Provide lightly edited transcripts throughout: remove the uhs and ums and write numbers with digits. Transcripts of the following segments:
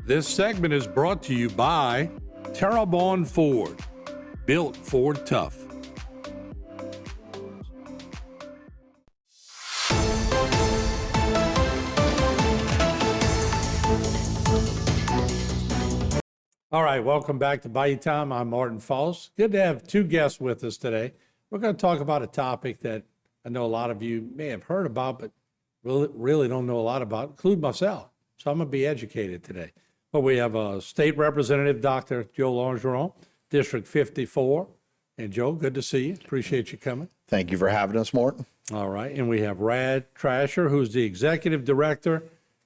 This segment is brought to you by Terrebonne Ford, built Ford tough. All right, welcome back to Bayou Time. I'm Martin Falls. Good to have two guests with us today. We're going to talk about a topic that I know a lot of you may have heard about, but really don't know a lot about, including myself. So I'm going to be educated today. But we have a State Representative, Dr. Joe Longeron, District 54. And Joe, good to see you. Appreciate you coming. Thank you for having us, Martin. All right, and we have Rad Trasher, who's the Executive Director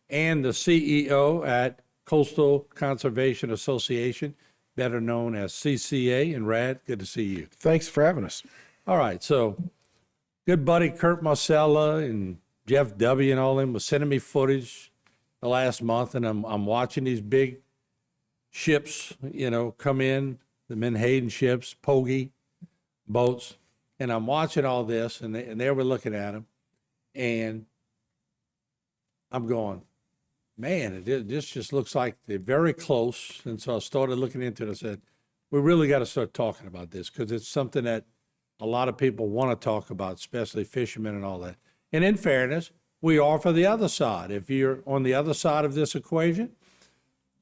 and the CEO at Coastal Conservation Association, better known as CCA. And Rad, good to see you. Thanks for having us. All right, so good buddy Kurt Marcella and Jeff W. and all them was sending me footage the last month, and I'm watching these big ships, come in, the Menhaden ships, Pogey boats, and I'm watching all this, and they were looking at them, and I'm going, man, this just looks like they're very close. And so I started looking into it. I said, we really got to start talking about this because it's something that a lot of people want to talk about, especially fishermen and all that. And in fairness, we are for the other side. If you're on the other side of this equation,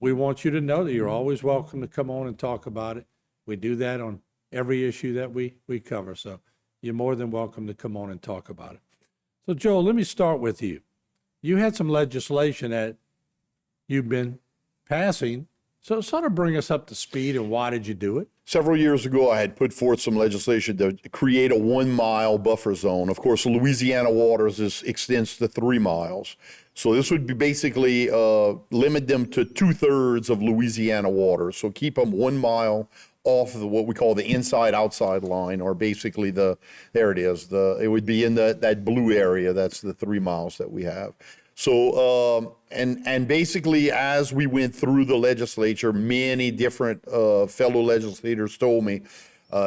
we want you to know that you're always welcome to come on and talk about it. We do that on every issue that we cover. So you're more than welcome to come on and talk about it. So Joe, let me start with you. You had some legislation that you've been passing. So sort of bring us up to speed, and why did you do it? Several years ago, I had put forth some legislation to create a 1 mile buffer zone. Of course, Louisiana waters extends to 3 miles. So this would be basically limit them to 2/3 of Louisiana waters. So keep them 1 mile off of what we call the inside-outside line, or basically it would be in that blue area. That's the 3 miles that we have. So, and basically, as we went through the legislature, many different fellow legislators told me,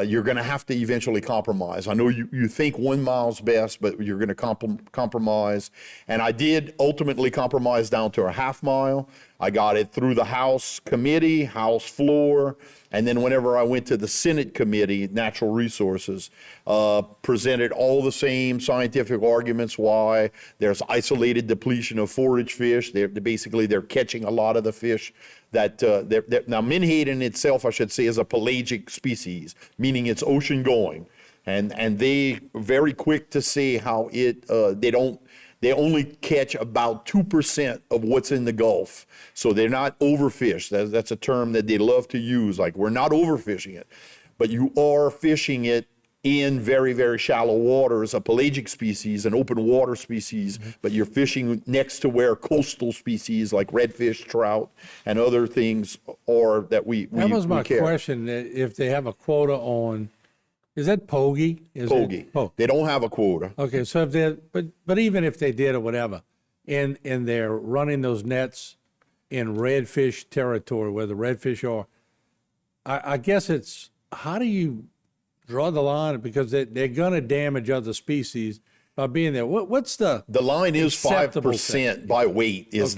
you're going to have to eventually compromise. I know you think 1 mile's best, but you're going to compromise. And I did ultimately compromise down to a 1/2 mile. I got it through the House committee, House floor, and then whenever I went to the Senate committee, Natural Resources, presented all the same scientific arguments why there's isolated depletion of forage fish. They're catching a lot of the fish that now Menhaden itself, I should say, is a pelagic species, meaning it's ocean going, and they very quick to say how they only catch about 2% of what's in the Gulf. So they're not overfished. That's a term that they love to use. Like, we're not overfishing it, but you are fishing it in very, very shallow waters, a pelagic species, an open water species, but you're fishing next to where coastal species like redfish, trout, and other things are that we That was my question, if they have a quota on, is that Pogey? Pogey. They don't have a quota. Okay, so if they, but even if they did or whatever, and they're running those nets in redfish territory where the redfish are, I guess it's, how do you draw the line? Because they're going to damage other species by being there. What's the line is 5% by weight is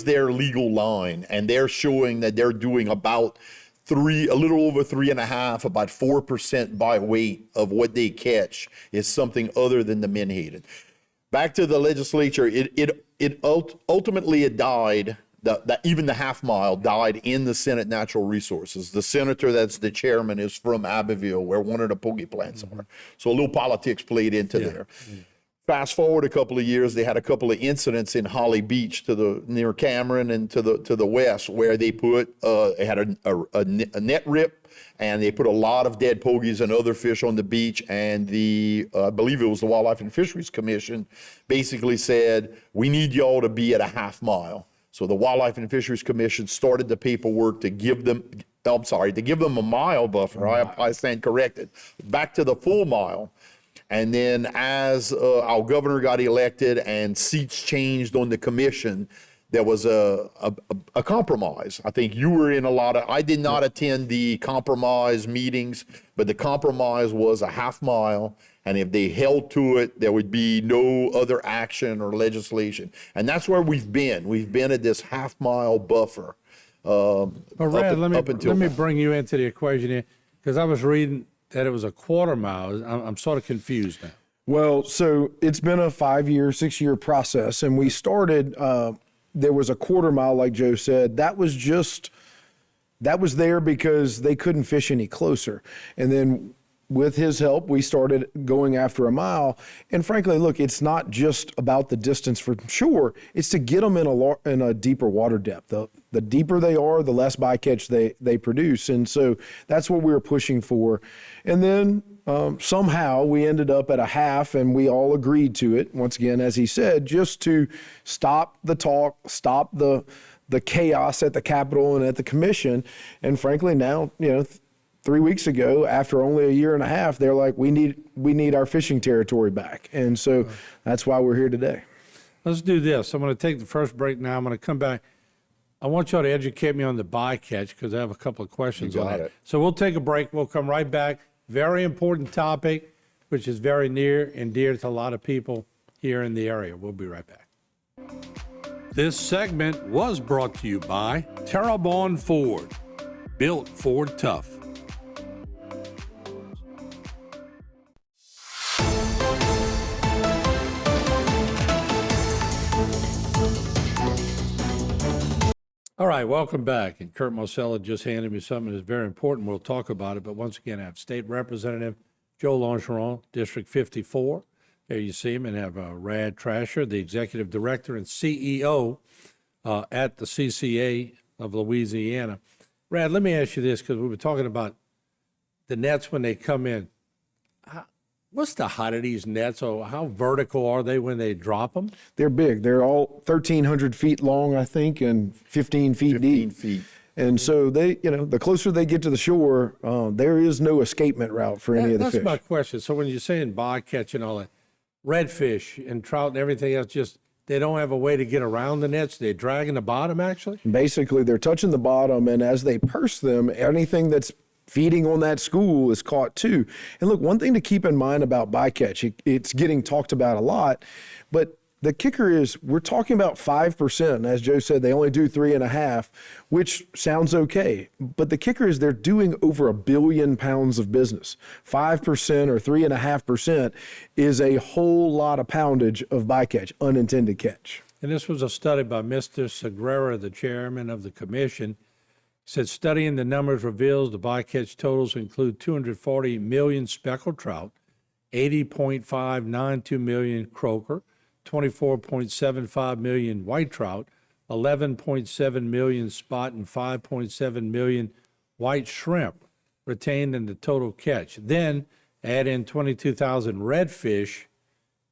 their legal line, and they're showing that they're doing about a little over 3.5, about 4% by weight of what they catch is something other than the Menhaden. Back to the legislature, ultimately it died. Even the 1/2 mile died in the Senate Natural Resources. The senator that's the chairman is from Abbeville, where one of the Pogey plants are. So a little politics played into there. Fast forward a couple of years, they had a couple of incidents in Holly Beach near Cameron and to the west, where they had a net rip, and they put a lot of dead pogies and other fish on the beach. And I believe it was the Wildlife and Fisheries Commission basically said, we need y'all to be at a 1/2 mile. So the Wildlife and Fisheries Commission started the paperwork to give them a mile buffer. I stand corrected. Back to the full mile. And then as our governor got elected and seats changed on the commission, there was a compromise. I think you were in I did not attend the compromise meetings, but the compromise was a 1/2 mile. And if they held to it, there would be no other action or legislation. And that's where we've been. We've been at this 1/2 mile buffer Well, Rad, up until let me now. bring you into the equation here, because I was reading that it was a quarter mile. I'm sort of confused now. Well, so it's been a 5-year, 6-year process, and we started, there was a quarter mile, like Joe said. That was there because they couldn't fish any closer. And then with his help, we started going after a mile. And frankly, look, it's not just about the distance from shore. It's to get them in a deeper water depth. The deeper they are, the less bycatch they produce. And so that's what we were pushing for. And then somehow we ended up at a half, and we all agreed to it, once again, as he said, just to stop the talk, stop the chaos at the Capitol and at the commission. And frankly, now, 3 weeks ago, after only a year and a half, they're like, we need our fishing territory back. And so that's why we're here today. Let's do this. I'm going to take the first break now. I'm going to come back. I want y'all to educate me on the bycatch, because I have a couple of questions on it. So we'll take a break. We'll come right back. Very important topic, which is very near and dear to a lot of people here in the area. We'll be right back. This segment was brought to you by Terrebonne Ford. Built Ford tough. All right, welcome back. And Kurt Marcella just handed me something that's very important. We'll talk about it. But once again, I have State Representative Joe Longeron, District 54. There you see him, and have Rad Trasher, the Executive Director and CEO at the CCA of Louisiana. Rad, let me ask you this, because we were talking about the nets when they come in. What's the height of these nets, or how vertical are they when they drop them? They're big. They're all 1,300 feet long, I think, and 15 feet 15 deep. feet. And so they, the closer they get to the shore, there is no escapement route for any of the That's fish. my question. So when you're saying bycatch and all that, redfish and trout and everything else, just they don't have a way to get around the nets? They're dragging the bottom, actually? Basically, they're touching the bottom, and as they purse them, anything that's feeding on that school is caught too. And look, one thing to keep in mind about bycatch, it's getting talked about a lot, but the kicker is we're talking about 5%. As Joe said, they only do 3.5, which sounds okay. But the kicker is they're doing over 1 billion pounds of business. 5% or 3.5% is a whole lot of poundage of bycatch, unintended catch. And this was a study by Mr. Segrera, the chairman of the commission. He said, studying the numbers reveals the bycatch totals include 240 million speckled trout, 80.592 million croaker, 24.75 million white trout, 11.7 million spot, and 5.7 million white shrimp retained in the total catch. Then add in 22,000 redfish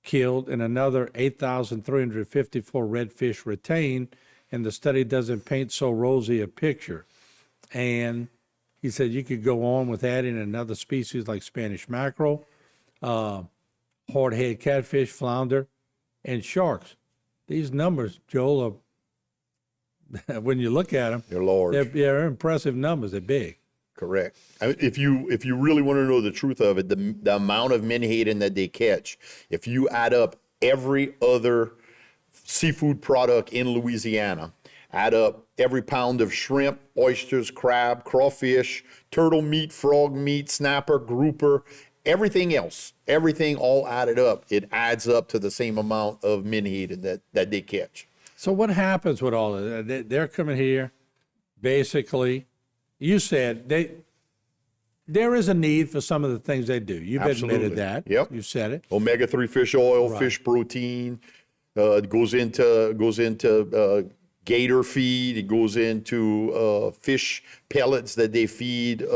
killed and another 8,354 redfish retained, and the study doesn't paint so rosy a picture. And he said you could go on with adding another species like Spanish mackerel, hardhead catfish, flounder, and sharks. These numbers, Joel, are, when you look at them, They're large. they're impressive numbers. They're big. Correct. If you really want to know the truth of it, the amount of menhaden that they catch, if you add up every other seafood product in Louisiana, add up every pound of shrimp, oysters, crab, crawfish, turtle meat, frog meat, snapper, grouper, everything else, everything all added up, it adds up to the same amount of menhaden that they catch. So what happens with all of that? They're coming here, basically. You said there is a need for some of the things they do. You've Absolutely. admitted that. Yep. You said it. Omega-3 fish oil, Right. fish protein, goes into gator feed. It goes into fish pellets that they feed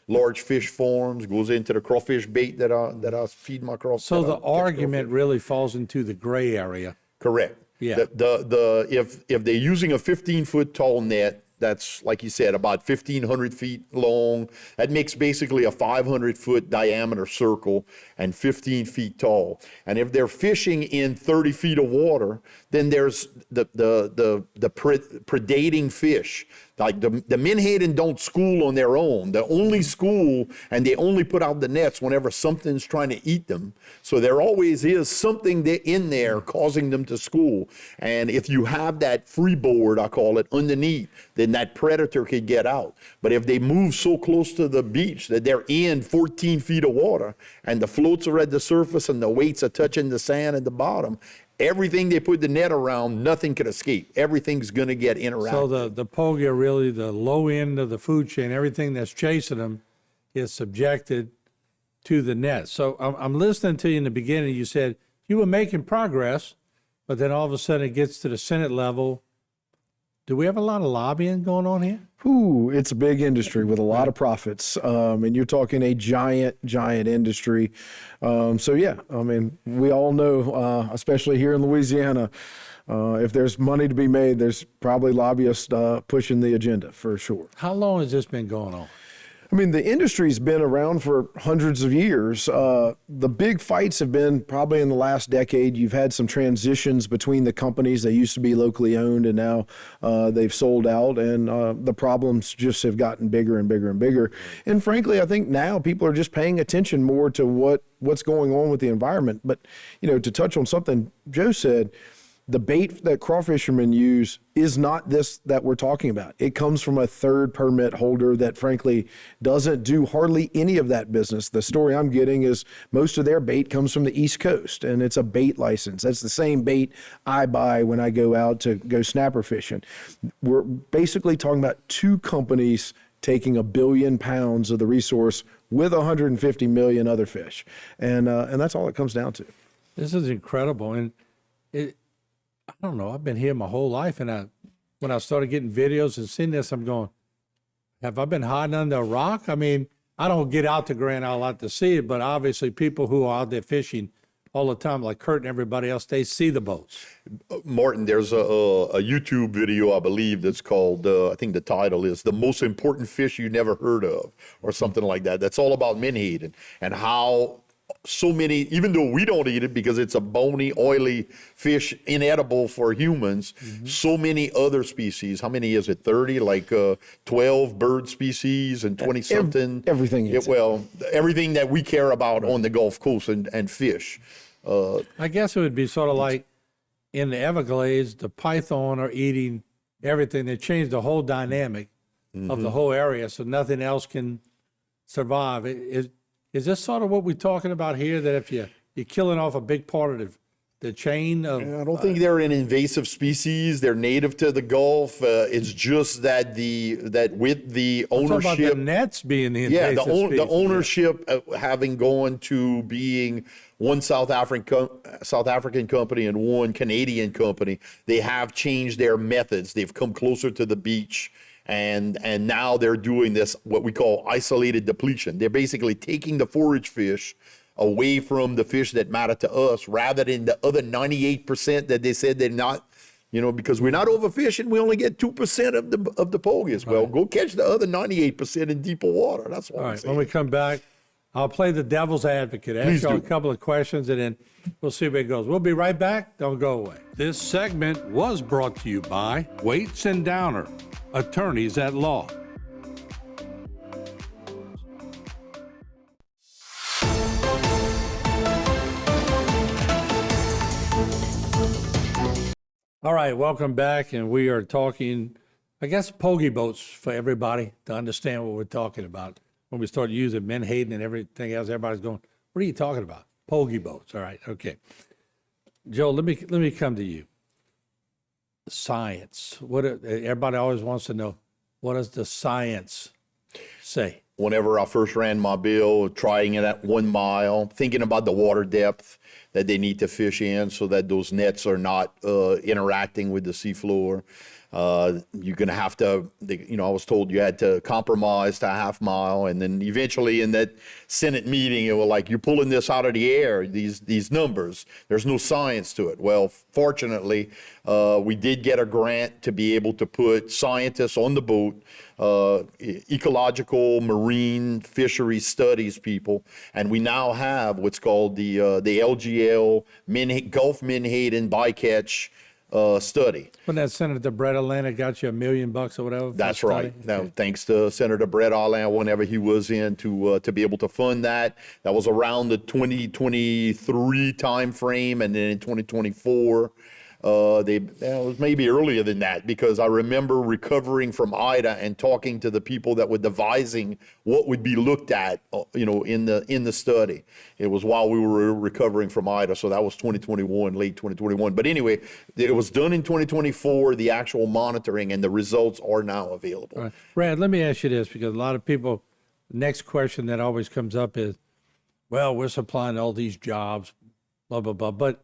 large fish farms. Goes into the crawfish bait that I feed my crawfish. So the argument really falls into the gray area. Correct. Yeah. If they're using a 15-foot tall net, that's, like you said, about 1,500 feet long. That makes basically a 500-foot diameter circle and 15 feet tall. And if they're fishing in 30 feet of water, then there's the predating fish Like the Menhaden don't school on their own. They only school and they only put out the nets whenever something's trying to eat them. So there always is something in there causing them to school. And if you have that freeboard, I call it, underneath, then that predator could get out. But if they move so close to the beach that they're in 14 feet of water and the floats are at the surface and the weights are touching the sand at the bottom, everything they put the net around, nothing can escape. Everything's going to get interacted. So the pogie are really the low end of the food chain. Everything that's chasing them is subjected to the net. So I'm listening to you in the beginning. You said you were making progress, but then all of a sudden it gets to the Senate level. Do we have a lot of lobbying going on here? Ooh, it's a big industry with a lot of profits. And you're talking a giant industry. So yeah, I mean, we all know, especially here in Louisiana, if there's money to be made, there's probably lobbyists pushing the agenda for sure. How long has this been going on? I mean, the industry's been around for hundreds of years. The big fights have been probably in the last decade. You've had some transitions between the companies. They used to be locally owned, and now they've sold out, and the problems just have gotten bigger and bigger and bigger. And frankly, I think now people are just paying attention more to what's going on with the environment. But, you know, to touch on something Joe said, the bait that crawfishermen use is not this that we're talking about. It comes from a third permit holder that frankly doesn't do hardly any of that business. The story I'm getting is most of their bait comes from the East Coast, and it's a bait license. That's the same bait I buy when I go out to go snapper fishing. We're basically talking about two companies taking 1 billion pounds of the resource with 150 million other fish. And that's all it comes down to. This is incredible. And I don't know, I've been here my whole life, and when I started getting videos and seeing this, I'm going, have I been hiding under a rock? I mean, I don't get out to Grand Isle a lot to see it, but obviously people who are out there fishing all the time, like Kurt and everybody else, they see the boats. Martin, there's a YouTube video, I believe, that's called, I think the title is The Most Important Fish You Never Heard Of, or something like that. That's all about Menhaden and how so many, even though we don't eat it because it's a bony, oily fish, inedible for humans, so many other species, how many is it, 30? Like 12 bird species and 20 something? Everything. Well, everything that we care about on the Gulf Coast and fish. I guess it would be sort of like in the Everglades, the python are eating everything. They changed the whole dynamic of the whole area, so nothing else can survive. Is this sort of what we're talking about here, that if you're killing off a big part of the chain of... I don't think they're an invasive species. They're native to the Gulf. It's just that with the ownership... Talking about the nets being the invasive species. The ownership having gone to being one South African company and one Canadian company, they have changed their methods. They've come closer to the beach. And now they're doing this, what we call isolated depletion. They're basically taking the forage fish away from the fish that matter to us, rather than the other 98% that they said they're not, you know, because we're not overfishing, we only get 2% of the pogies. Well, go catch the other 98% in deeper water. That's what I'm saying. When we come back, I'll play the devil's advocate. Ask you a couple of questions, and then we'll see where it goes. We'll be right back. Don't go away. This segment was brought to you by Waits and Downer, attorneys at law. All right, welcome back, and we are talking, I guess, pogie boats for everybody to understand what we're talking about. When we start using Menhaden and everything else, everybody's going, what are you talking about? Pogie boats. All right, okay. Joe, let me come to you. Science. Everybody always wants to know, what does the science say? Whenever I first ran my bill, trying it at 1 mile, thinking about the water depth that they need to fish in so that those nets are not interacting with the seafloor. You're going to have to, I was told you had to compromise to a half mile. And then eventually in that Senate meeting, it was like, you're pulling this out of the air, these numbers. There's no science to it. Well, fortunately, we did get a grant to be able to put scientists on the boat, ecological marine fishery studies people. And we now have what's called the LGL Gulf Menhaden bycatch study. When that Senator Brett Atlanta got you $1 million or whatever? For That's the study? right. Now, thanks to Senator Brett Arland, whenever he was in to be able to fund that. That was around the 2023 timeframe, and then in 2024, it was maybe earlier than that, because I remember recovering from Ida and talking to the people that were devising what would be looked at, in the study. It was while we were recovering from Ida, so that was 2021, late 2021. But anyway, it was done in 2024, the actual monitoring, and the results are now available. All right. Brad, let me ask you this, because a lot of people, next question that always comes up is, well, we're supplying all these jobs, blah, blah, blah. But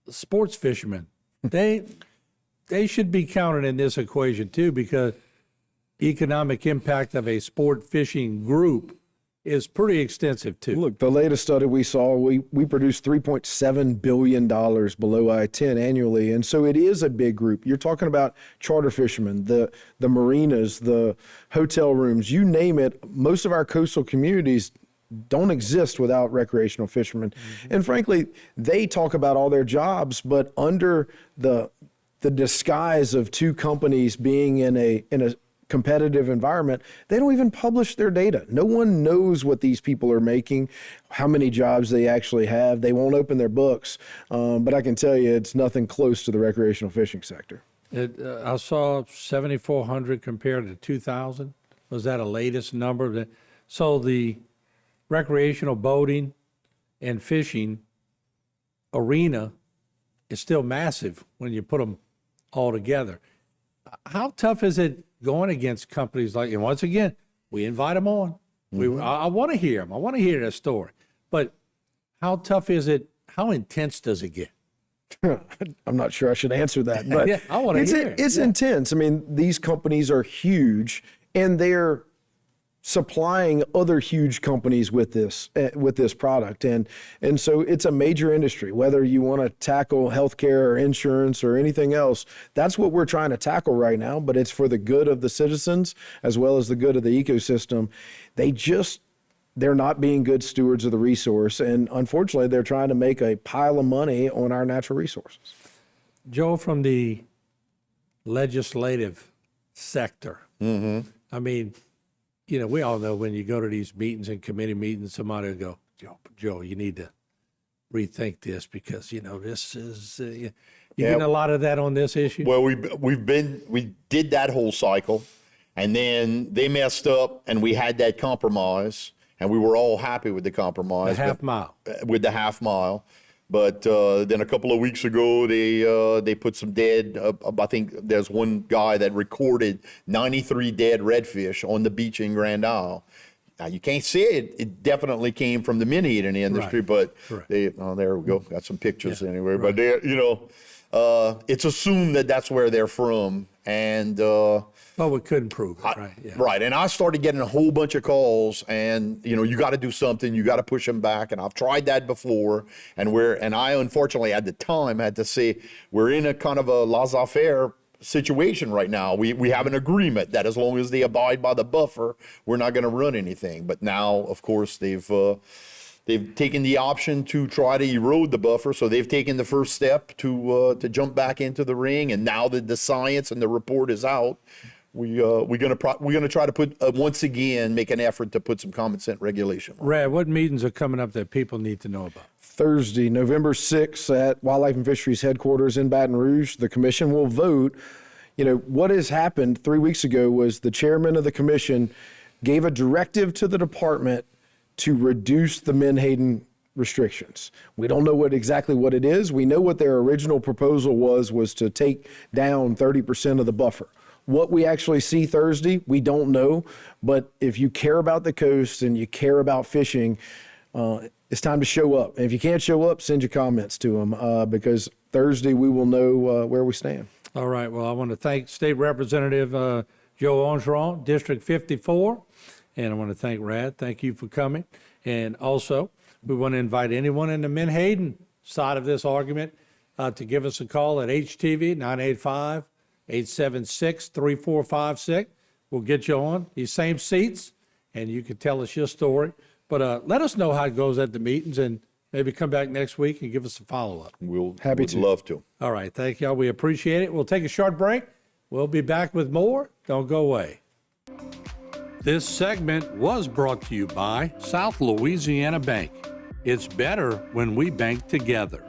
sports fishermen, they should be counted in this equation too, because economic impact of a sport fishing group is pretty extensive too. Look, the latest study we saw, we produce $3.7 billion below I-10 annually. And so it is a big group. You're talking about charter fishermen, the marinas, the hotel rooms, you name it. Most of our coastal communities don't exist without recreational fishermen. Mm-hmm. And frankly, they talk about all their jobs, but under the disguise of two companies being in a competitive environment, they don't even publish their data. No one knows what these people are making, how many jobs they actually have. They won't open their books. But I can tell you, it's nothing close to the recreational fishing sector. I saw 7,400 compared to 2,000. Was that a latest number? So the recreational boating and fishing arena is still massive when you put them all together. How tough is it going against companies like, and once again, we invite them on. Mm-hmm. I want to hear them. I want to hear their story. But how tough is it? How intense does it get? I'm not sure I should answer that, but yeah, I want to hear it. It's intense. I mean, these companies are huge, and they're supplying other huge companies with this product. And so it's a major industry, whether you want to tackle healthcare or insurance or anything else. That's what we're trying to tackle right now, but it's for the good of the citizens as well as the good of the ecosystem. They're not being good stewards of the resource. And unfortunately, they're trying to make a pile of money on our natural resources. Joe, from the legislative sector, mm-hmm. I mean, we all know when you go to these meetings and committee meetings, somebody will go, Joe, you need to rethink this because, this is, you getting a lot of that on this issue? Well, we did that whole cycle, and then they messed up, and we had that compromise, and we were all happy with the compromise. The half mile. With the half mile. But then a couple of weeks ago, they put some dead, I think there's one guy that recorded 93 dead redfish on the beach in Grand Isle. Now, you can't say it. It definitely came from the Menhaden industry, right. But there we go. Got some pictures anyway. Right. But, it's assumed that that's where they're from. And well, we couldn't prove it, right? Yeah. Right. And I started getting a whole bunch of calls, and you got to do something. You got to push them back. And I've tried that before. And I unfortunately at the time had to say we're in a kind of a laissez-faire situation right now. We have an agreement that as long as they abide by the buffer, we're not going to run anything. But now, of course, they've taken the option to try to erode the buffer, so they've taken the first step to jump back into the ring. And now that the science and the report is out, we're gonna try to put once again make an effort to put some common sense regulation. Rad, what meetings are coming up that people need to know about? Thursday, November 6th at Wildlife and Fisheries headquarters in Baton Rouge. The commission will vote. What has happened 3 weeks ago was the chairman of the commission gave a directive to the department to reduce the Menhaden restrictions. We don't know exactly what it is. We know what their original proposal was to take down 30% of the buffer. What we actually see Thursday, we don't know. But if you care about the coast and you care about fishing, it's time to show up. And if you can't show up, send your comments to them because Thursday we will know where we stand. All right. Well, I want to thank State Representative Joe Orgeron, District 54. And I want to thank Rad. Thank you for coming. And also, we want to invite anyone in the Menhaden side of this argument to give us a call at HTV 985-876-3456. We'll get you on these same seats, and you can tell us your story. But let us know how it goes at the meetings, and maybe come back next week and give us a follow-up. We'll Happy would to. love to. All right. Thank y'all. We appreciate it. We'll take a short break. We'll be back with more. Don't go away. This segment was brought to you by South Louisiana Bank. It's better when we bank together.